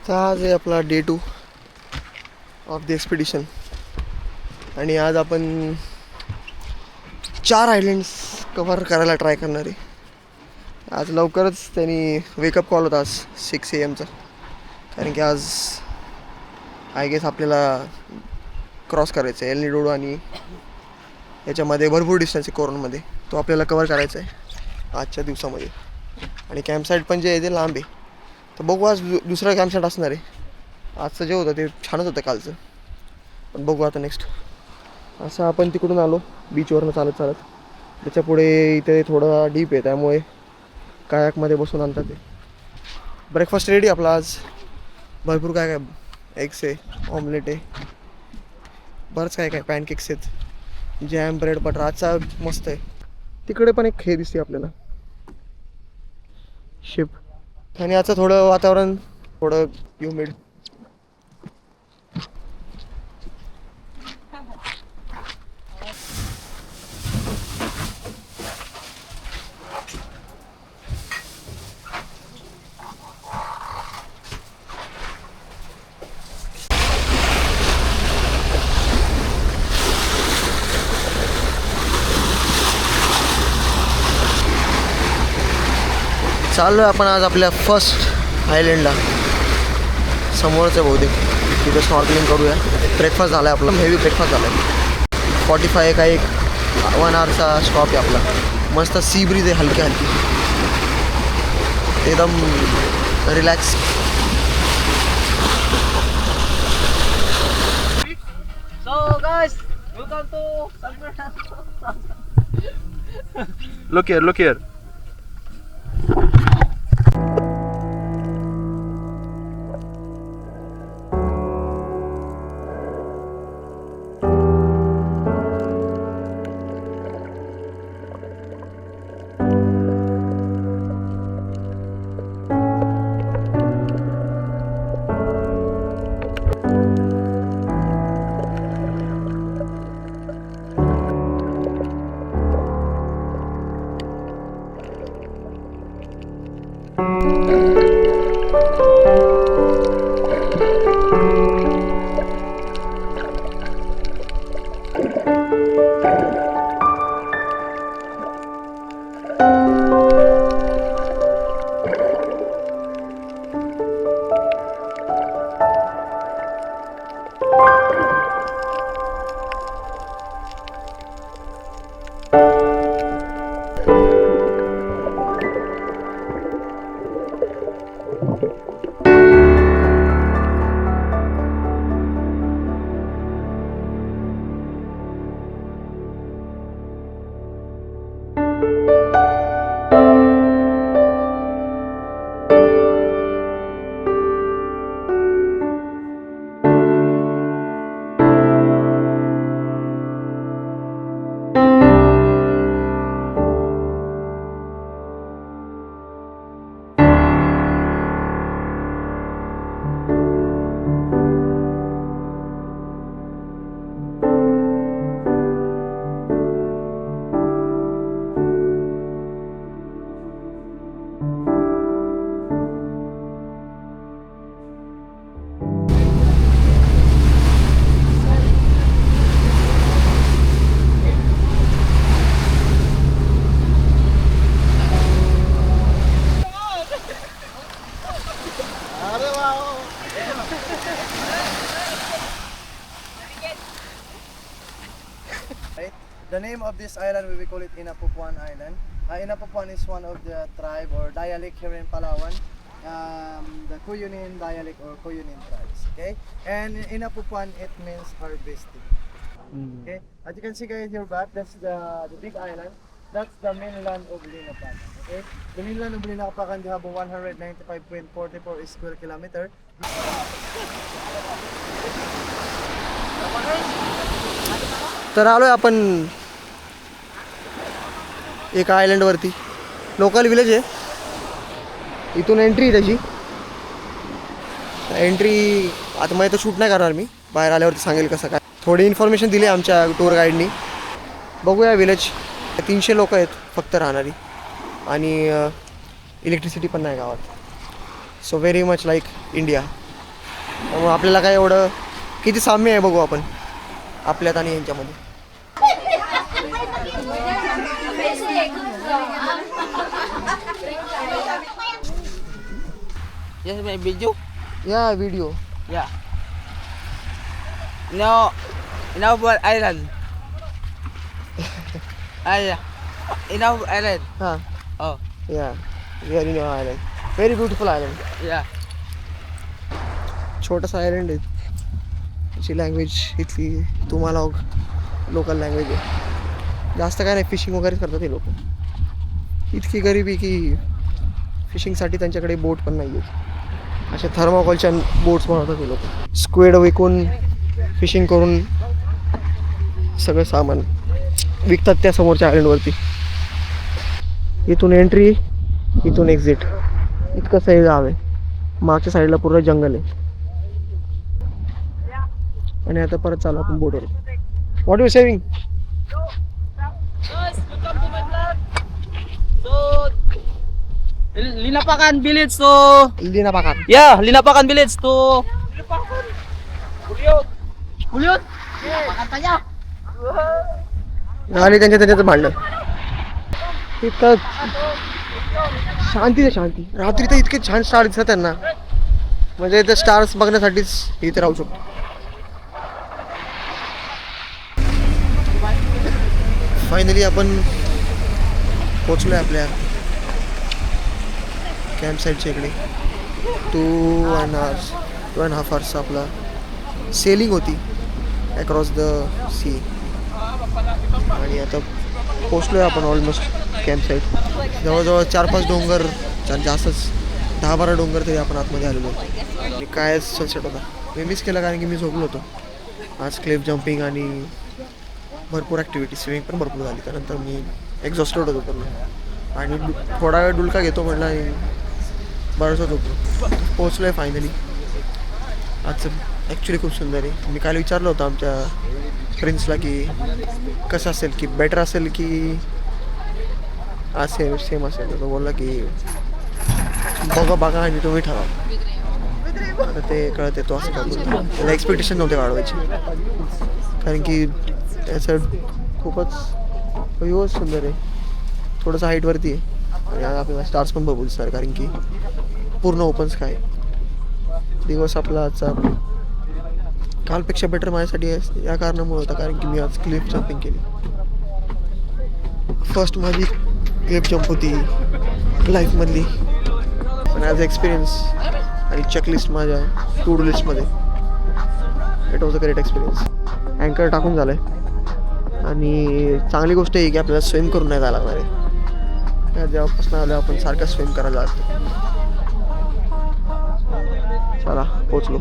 तर आज आहे आपला डे 2 ऑफ द एक्सपिडिशन आणि आज आपण 4 आयलँड्स कव्हर करायला ट्राय करणार आहे. आज लवकरच त्यांनी वेकअप कॉल होता आज 6 AM कारण की आज आय गेस आपल्याला क्रॉस करायचं आहे एल निडोडो आणि याच्यामध्ये भरपूर डिस्टन्स आहे कोरोनमध्ये, तो आपल्याला कवर करायचा आहे आजच्या दिवसामध्ये. आणि कॅम्पसाईट पण जे आहे ते लांब आहे, तर बघू आज दुसरा कॅम्पसाईट असणार आहे. आजचं जे होतं ते छानच होतं कालचं, पण बघू आता नेक्स्ट. असं आपण तिकडून आलो बीचवरनं चालत चालत. त्याच्या पुढे इथे थोडं डीप आहे त्यामुळे कायाकमध्ये बसून आणतात ते. ब्रेकफास्ट रेडी आपला आज. भरपूर काय काय एग्स आहे, ऑमलेट आहे, बरंच काय काय पॅनकेक्स आहेत, जॅम, ब्रेड, बटर. आजचा मस्त आहे. तिकडे पण एक हे दिसते आपल्याला शिप. आणि आजचं थोडं वातावरण थोडं ह्युमिड. चाललो आहे आपण आज आपल्या फर्स्ट आयलँडला. समोरच आहे बहुतेक, तिथे स्नॉर्कलिंग करूया. ब्रेकफास्ट झाला आहे आपला, हेवी ब्रेकफास्ट झाला आहे. 45 का एक 1 आवरचा स्टॉप आहे आपला. मस्त सी ब्रीज आहे, हलकी हलकी, एकदम relax. So guys, welcome to San Fernando. Look here, look here. The name of this island we call it Inapupuan Island. Inapupuan is one of the tribe or dialect here in Palawan. The Cuyunin dialect or Cuyunin tribes. Okay, and Inapupuan it means harvesting. Okay, as you can see guys here back, that's the big island. That's the mainland of Linapan. Okay, the mainland of Linapan they have 195.44 square kilometer. तर आलोय आपण एका आयलंडवरती. Local village आहे, इथून entry आहे त्याची. Entry आता मग तर शूट नाही करणार मी, बाहेर आल्यावरती सांगेल कसं काय. थोडी इन्फॉर्मेशन दिली आमच्या टूर गाईडनी. बघूया विलेज. 300 लोक आहेत फक्त राहणारी आणि इलेक्ट्रिसिटी पण नाही गावात. So very much like India. त्यामुळे आपल्याला काय एवढं किती साम्य आहे बघू आपण आपल्यात आणि यांच्यामध्ये. Yes, may video. या video Yeah. In our island. Yeah. In our island. हां Oh. या we are in island, very beautiful island. Yeah. छोटंसं आयलंड आहे. त्याची लँग्वेज इथली तुम्हाला लोकल लँग्वेज आहे. जास्त काय नाही, फिशिंग वगैरे करतात हे लोक. इतकी गरिबी की फिशिंगसाठी त्यांच्याकडे बोट पण नाही आहेत. अशा थर्माकोलच्या बोट्स बनवतात हे लोक. स्क्वेड विकून फिशिंग करून सगळं सामान विकतात त्या समोरच्या आयलंडवरती. इथून एंट्री, इथून एक्झिट, इतकंसं हे गाव आहे. मागच्या साईडला पूर्ण जंगल आहे. आणि आता परत चालू आपण बोटवर. What you saving? Guys, welcome to my vlog. So, Linapakan village to. लिना पाकार. Yeah, Linapakan village to. Kulyot. Kulyot. Makatanya. झाली त्यांच्यात भांडण. इतकं शांती आहे, शांती. रात्री तर इतके छान स्टार दिसतात त्यांना, म्हणजे ते स्टार्स बघण्यासाठीच इथे राहू शकतो. फायनली आपण पोचलोय आपल्या कॅम्प साईडच्या इकडे. 2.5 hours आपला सेलिंग होती अक्रॉस द सी. आणि आता पोचलोय आपण ऑलमोस्ट कॅम्प साईड. जवळजवळ 4-5 डोंगर, जास्तच 10-12 डोंगर तरी आपण आतमध्ये आलेलो होतो. आणि काय सनसेट होता. मी मिस केला कारण की मी झोपलो होतो. आज क्लिफ जम्पिंग आणि भरपूर ॲक्टिव्हिटी, स्विमिंग पण भरपूर झाली. त्यानंतर मी एक्झॉस्टेड होतो पूर्ण आणि थोडा वेळ डुलका घेतो म्हटलं आणि बरंच झोपलो. पोचलो आहे फायनली. आजचं ॲक्च्युली खूप सुंदर आहे. मी काल विचारलं होतं आमच्या प्रिन्सला की कसं असेल, की बेटर असेल की सेम असेल. तो बोलला की बघा आणि तुम्ही ठरवा. आता ते कळत येतो असं काय. त्याला एक्सपेक्टेशन नव्हते वाढवायचे कारण की त्याचं खूपच व्ह्यूच सुंदर आहे. थोडंसं हाईटवरती आहे आणि आज आपल्याला स्टार्स पण बघू दिसणार कारण की पूर्ण ओपन स्काय. दिवस आपला आजचा कालपेक्षा बेटर माझ्यासाठी या कारणामुळे होता कारण की मी आज क्लिफ जम्पिंग केली. फर्स्ट माझी क्लिफ जम्प होती लाईफमधली, पण ॲज एक्सपिरियन्स आणि चेकलिस्ट माझ्या टू डू लिस्टमध्ये it was a great experience. अँकर टाकून झालं आहे आणि चांगली गोष्ट आहे की आपल्याला स्विम करून नाही जायला लागणार आहे. जेव्हापासून आलं आपण सारखं स्विम करायला जातो. चला पोचलो.